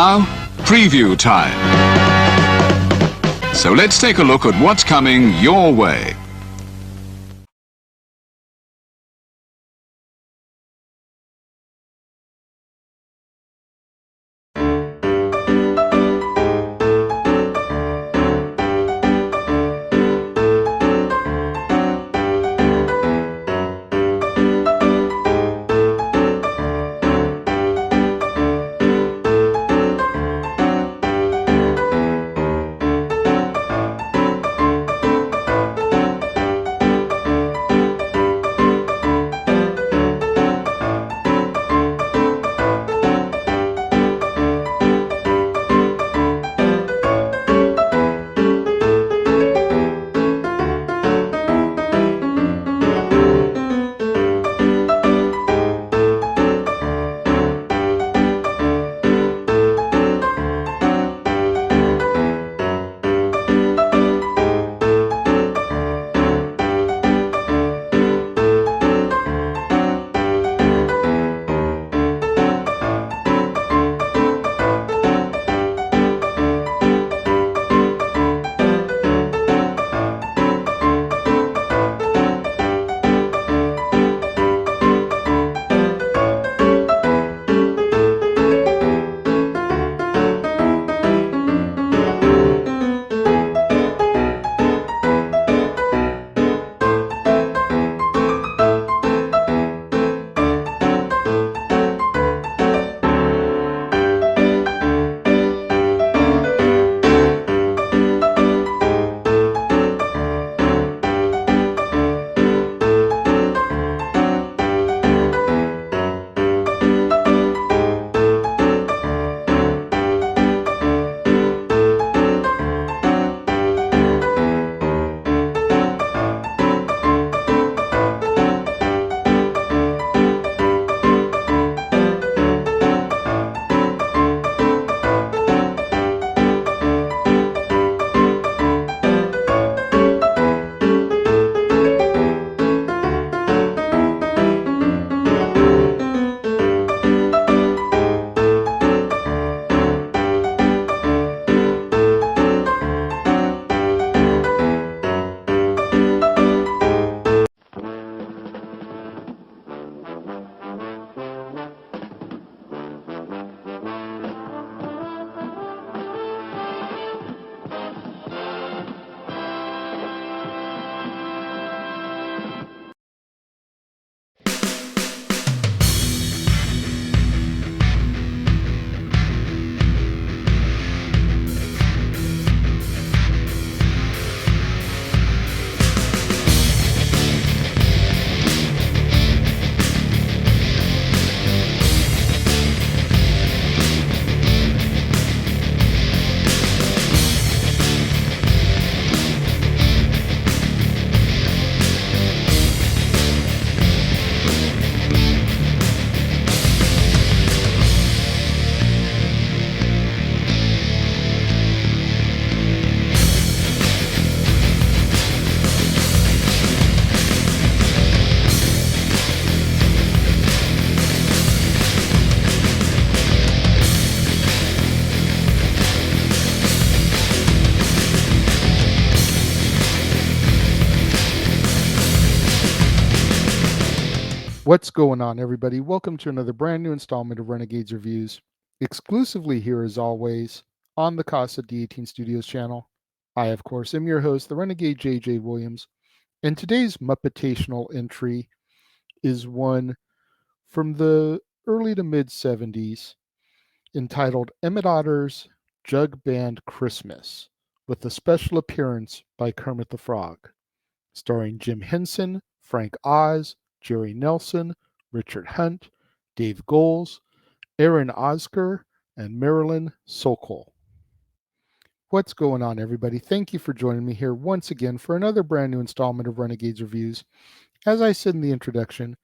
now, preview time. So let's take a look at what's coming your way. What's going on, everybody? Welcome to another brand new installment of Renegades Reviews, exclusively here as always on the Casa D18 Studios channel. I, of course, am your host, the Renegade JJ Williams, and today's Muppetational entry is one from the early to mid 70s entitled Emmet Otter's Jug-Band Christmas, with a special appearance by Kermit the Frog, starring Jim Henson, Frank Oz, Jerry Nelson, Richard Hunt, Dave Goelz, Aaron Oscar, and Marilyn Sokol. What's going on, everybody? Thank you for joining me here once again for another brand new installment of Renegades Reviews. As I said in the introduction,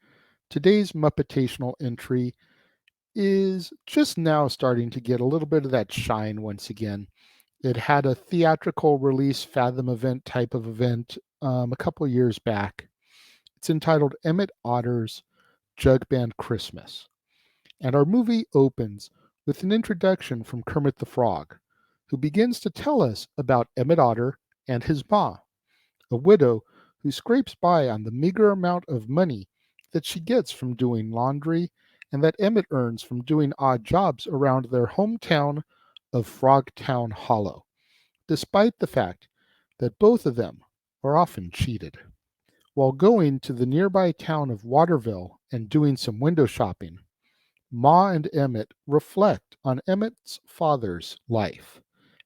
today's Muppetational entry is just now starting to get a little bit of that shine once again. It had a theatrical release Fathom event type of event a couple of years back. It's entitled Emmet Otter's Jug-Band Christmas. And our movie opens with an introduction from Kermit the Frog, who begins to tell us about Emmet Otter and his ma, a widow who scrapes by on the meager amount of money that she gets from doing laundry and that Emmet earns from doing odd jobs around their hometown of Frogtown Hollow, despite the fact that both of them are often cheated. While going to the nearby town of Waterville and doing some window shopping, Ma and Emmett reflect on Emmett's father's life,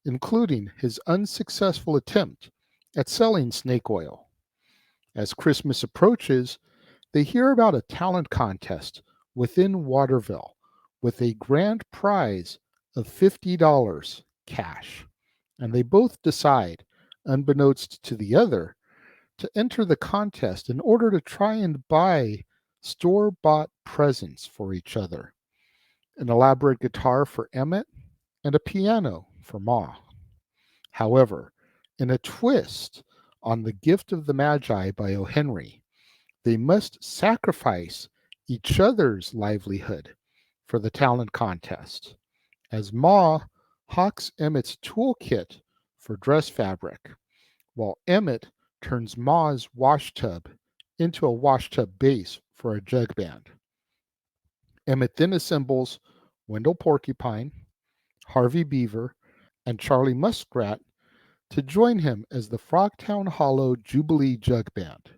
including his unsuccessful attempt at selling snake oil. As Christmas approaches, they hear about a talent contest within Waterville with a grand prize of $50 cash, and they both decide, unbeknownst to the other, to enter the contest in order to try and buy store bought presents for each other: an elaborate guitar for Emmett and a piano for Ma. However, in a twist on The Gift of the Magi by O. Henry, they must sacrifice each other's livelihood for the talent contest, as Ma hawks Emmett's toolkit for dress fabric, while Emmett turns Ma's washtub into a washtub base for a Jug-Band. Emmett then assembles Wendell Porcupine, Harvey Beaver, and Charlie Muskrat to join him as the Frogtown Hollow Jubilee Jug-Band.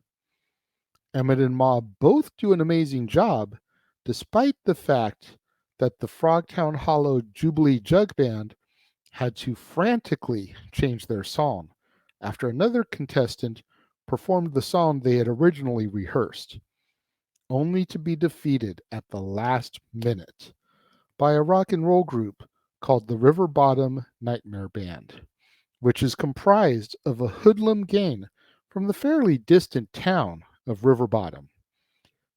Emmett and Ma both do an amazing job, despite the fact that the Frogtown Hollow Jubilee Jug-Band had to frantically change their song after another contestant performed the song they had originally rehearsed, only to be defeated at the last minute by a rock and roll group called the River Bottom Nightmare Band, which is comprised of a hoodlum gang from the fairly distant town of River Bottom,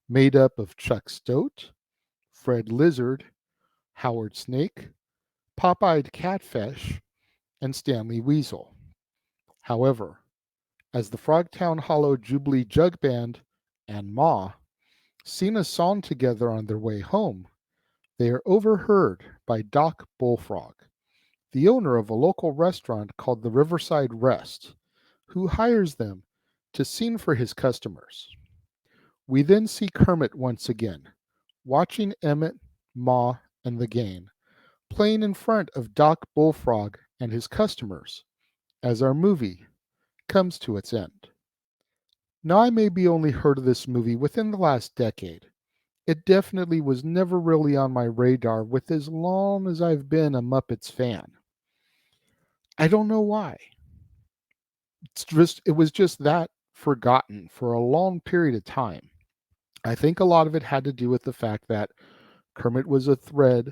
made up of Chuck Stoat, Fred Lizard, Howard Snake, Pop-Eyed Catfish, and Stanley Weasel. However, as the Frogtown Hollow Jubilee Jug Band and Ma sing a song together on their way home, they are overheard by Doc Bullfrog, the owner of a local restaurant called the Riverside Rest, who hires them to sing for his customers. We then see Kermit once again, watching Emmett, Ma, and the gang playing in front of Doc Bullfrog and his customers as our movie comes to its end. Now, I maybe only heard of this movie within the last decade. It definitely was never really on my radar with as long as I've been a Muppets fan. I don't know why. It was just that forgotten for a long period of time. I think a lot of it had to do with the fact that Kermit was a thread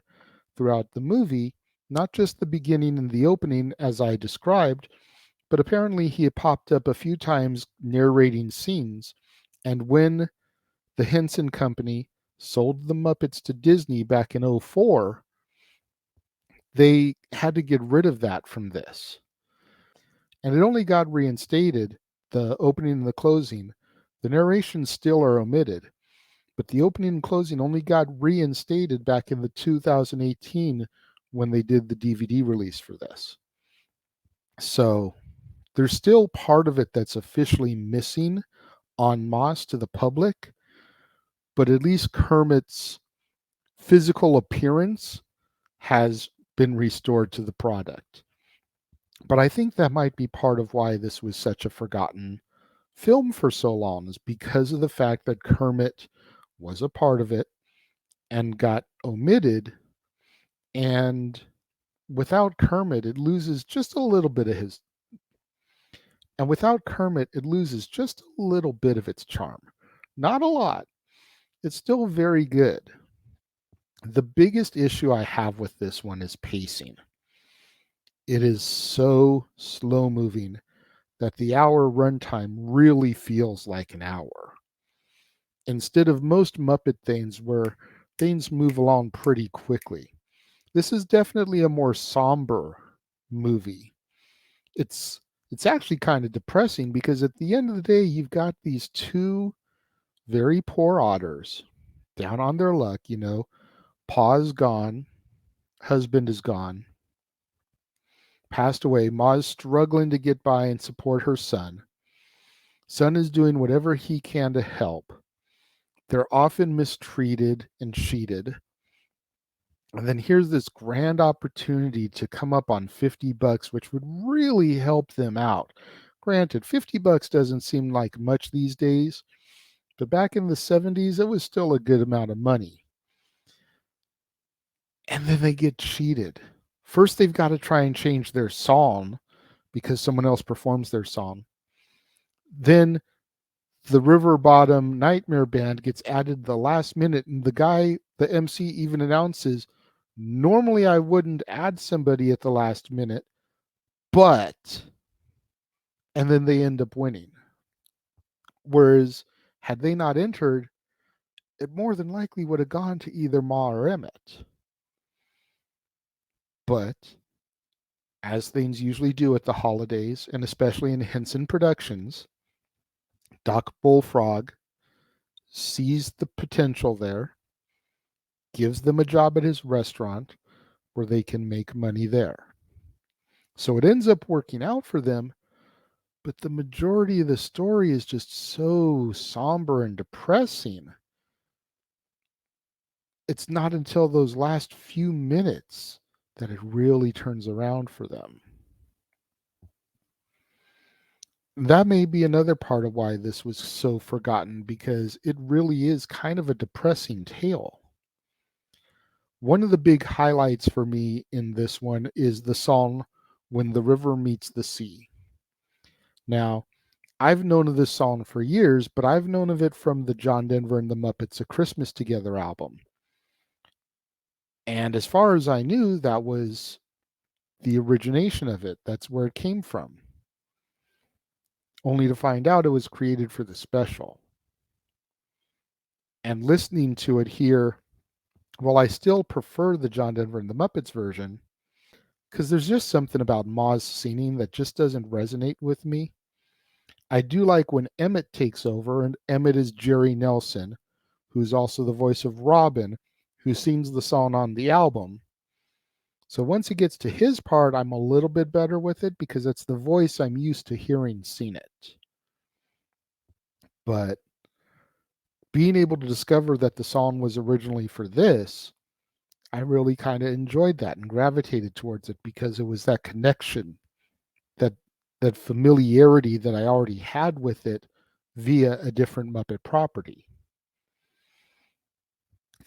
throughout the movie, not just the beginning and the opening as I described, but apparently he had popped up a few times narrating scenes. And when the Henson Company sold the Muppets to Disney back in '04, they had to get rid of that from this. And it only got reinstated, the opening and the closing. The narrations still are omitted, but the opening and closing only got reinstated back in the 2018 when they did the DVD release for this. So there's still part of it that's officially missing en masse to the public, but at least Kermit's physical appearance has been restored to the product. But I think that might be part of why this was such a forgotten film for so long, is because of the fact that Kermit was a part of it and got omitted. And without Kermit, it loses just a little bit of his. And without Kermit, it loses just a little bit of its charm. Not a lot. It's still very good. The biggest issue I have with this one is pacing. It is so slow moving that the hour runtime really feels like an hour. Instead of most Muppet things where things move along pretty quickly. This is definitely a more somber movie. It's actually kind of depressing because at the end of the day, you've got these two very poor otters down on their luck, Pa's gone, Husband is gone, passed away. Ma's struggling to get by and support her son. Son is doing whatever he can to help. They're often mistreated and cheated. And then here's this grand opportunity to come up on 50 bucks, which would really help them out. Granted, 50 bucks doesn't seem like much these days, but back in the 70s, it was still a good amount of money. And then they get cheated. First, they've got to try and change their song because someone else performs their song. Then the River Bottom Nightmare Band gets added the last minute, and the MC, even announces, normally I wouldn't add somebody at the last minute, but, and then they end up winning. Whereas, had they not entered, it more than likely would have gone to either Ma or Emmett. But, as things usually do at the holidays, and especially in Henson Productions, Doc Bullfrog sees the potential there, gives them a job at his restaurant where they can make money there. So it ends up working out for them, but the majority of the story is just so somber and depressing. It's not until those last few minutes that it really turns around for them. That may be another part of why this was so forgotten, because it really is kind of a depressing tale. One of the big highlights for me in this one is the song When the River Meets the Sea. Now, I've known of this song for years, but I've known of it from the John Denver and the Muppets A Christmas Together album. And as far as I knew, that was the origination of it. That's where it came from. Only to find out it was created for the special. And listening to it here, while I still prefer the John Denver and the Muppets version, because there's just something about Ma's singing that just doesn't resonate with me. I do like when Emmet takes over, and Emmet is Jerry Nelson, who's also the voice of Robin, who sings the song on the album. So once it gets to his part, I'm a little bit better with it because it's the voice I'm used to hearing sing it. But being able to discover that the song was originally for this, I really kind of enjoyed that and gravitated towards it because it was that connection, that that familiarity that I already had with it via a different Muppet property.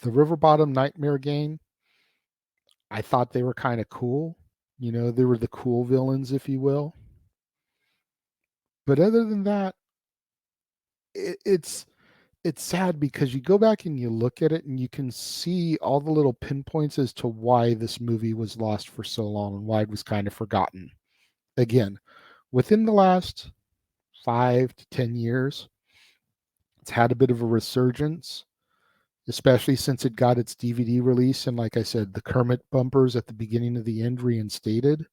The River Bottom Nightmare Gang, I thought they were kind of cool. You know, they were the cool villains, if you will. But other than that, it's sad because you go back and you look at it and you can see all the little pinpoints as to why this movie was lost for so long and why it was kind of forgotten. Again, within the last 5 to 10 years, it's had a bit of a resurgence, especially since it got its DVD release and, like I said, the Kermit bumpers at the beginning of the end reinstated.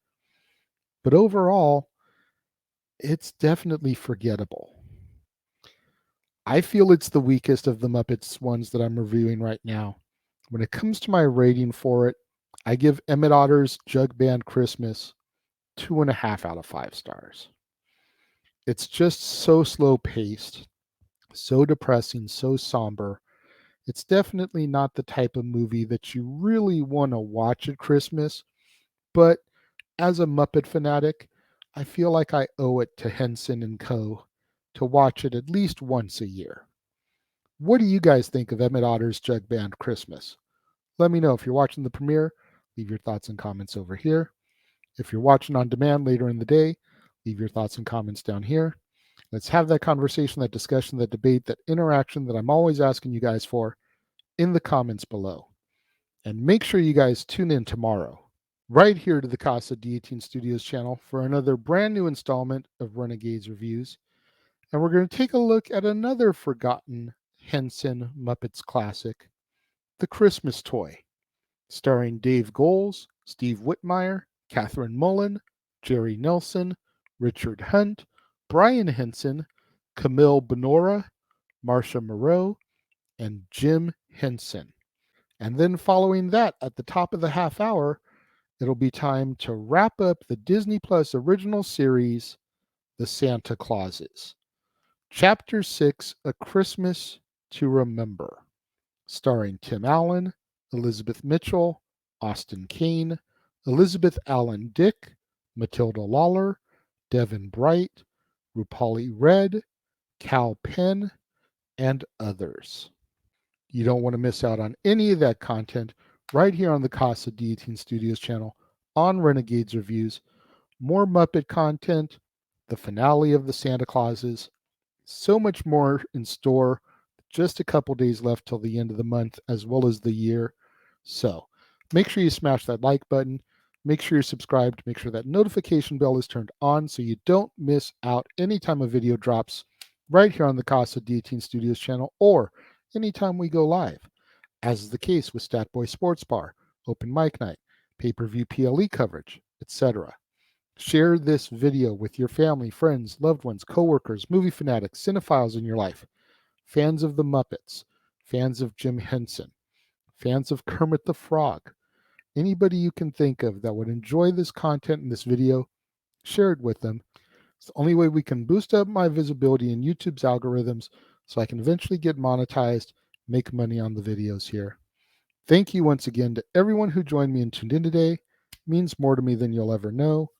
But overall, it's definitely forgettable. I feel it's the weakest of the Muppets ones that I'm reviewing right now. When it comes to my rating for it, I give Emmet Otter's Jug-Band Christmas 2.5 out of 5 stars. It's just so slow paced, so depressing, so somber. It's definitely not the type of movie that you really want to watch at Christmas, but as a Muppet fanatic, I feel like I owe it to Henson and Co. to watch it at least once a year. What do you guys think of Emmet Otter's Jug-Band Christmas? Let me know. If you're watching the premiere, leave your thoughts and comments over here. If you're watching on demand later in the day, leave your thoughts and comments down here. Let's have that conversation, that discussion, that debate, that interaction that I'm always asking you guys for in the comments below. And make sure you guys tune in tomorrow, right here to the Casa D18 Studios channel for another brand new installment of Renegades Reviews. And we're going to take a look at another forgotten Henson Muppets classic, The Christmas Toy, starring Dave Goelz, Steve Whitmire, Catherine Mullen, Jerry Nelson, Richard Hunt, Brian Henson, Camille Benora, Marcia Moreau, and Jim Henson. And then following that, at the top of the half hour, it'll be time to wrap up the Disney Plus original series, The Santa Clauses. Chapter 6, A Christmas to Remember, starring Tim Allen, Elizabeth Mitchell, Austin Kane, Elizabeth Allen Dick, Matilda Lawler, Devin Bright, Rupali Red, Cal Penn, and others. You don't want to miss out on any of that content right here on the Casa D18 Studios channel on Renegades Reviews. More Muppet content, the finale of the Santa Clauses, so much more in store. Just a couple days left till the end of the month as well as the year. So make sure you smash that like button. Make sure you're subscribed. Make sure that notification bell is turned on so you don't miss out anytime a video drops right here on the Casa D18 Studios channel or anytime we go live, as is the case with Statboy Sports Bar, Open Mic Night, pay-per-view PLE coverage, etc. Share this video with your family, friends, loved ones, coworkers, movie fanatics, cinephiles in your life, fans of the Muppets, fans of Jim Henson, fans of Kermit the Frog. Anybody you can think of that would enjoy this content in this video, share it with them. It's the only way we can boost up my visibility in YouTube's algorithms so I can eventually get monetized, make money on the videos here. Thank you once again to everyone who joined me and tuned in today. It means more to me than you'll ever know.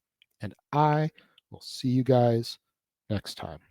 And I will see you guys next time.